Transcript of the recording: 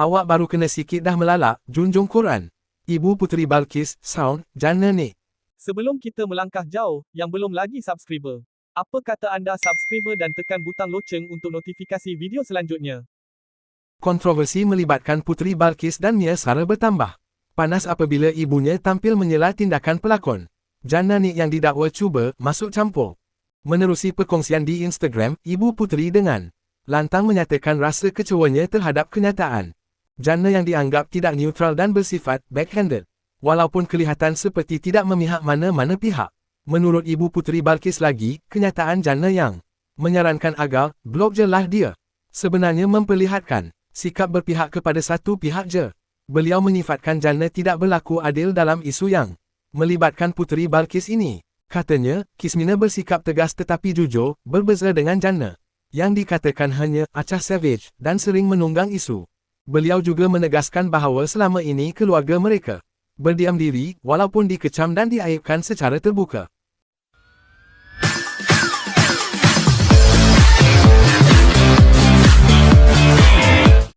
Awak baru kena sikit dah melalak, junjung Quran. Ibu Puteri Balqis, Sound, Jana Nik. Sebelum kita melangkah jauh, yang belum lagi subscriber, apa kata anda subscriber dan tekan butang loceng untuk notifikasi video selanjutnya? Kontroversi melibatkan Puteri Balqis dan Mia Sara bertambah. Panas apabila ibunya tampil menyela tindakan pelakon Jana Nik yang didakwa cuba masuk campur. Menerusi perkongsian di Instagram, Ibu Puteri dengan lantang menyatakan rasa kecewanya terhadap kenyataan Jana yang dianggap tidak neutral dan bersifat backhanded. Walaupun kelihatan seperti tidak memihak mana-mana pihak. Menurut Ibu Puteri Balqis lagi, kenyataan Jana yang menyarankan agar blok je lah dia sebenarnya memperlihatkan sikap berpihak kepada satu pihak je. Beliau menyifatkan Jana tidak berlaku adil dalam isu yang melibatkan Puteri Balqis ini. Katanya, Kismina bersikap tegas tetapi jujur, berbeza dengan Jana yang dikatakan hanya acah savage dan sering menunggang isu. Beliau juga menegaskan bahawa selama ini keluarga mereka berdiam diri walaupun dikecam dan diaibkan secara terbuka.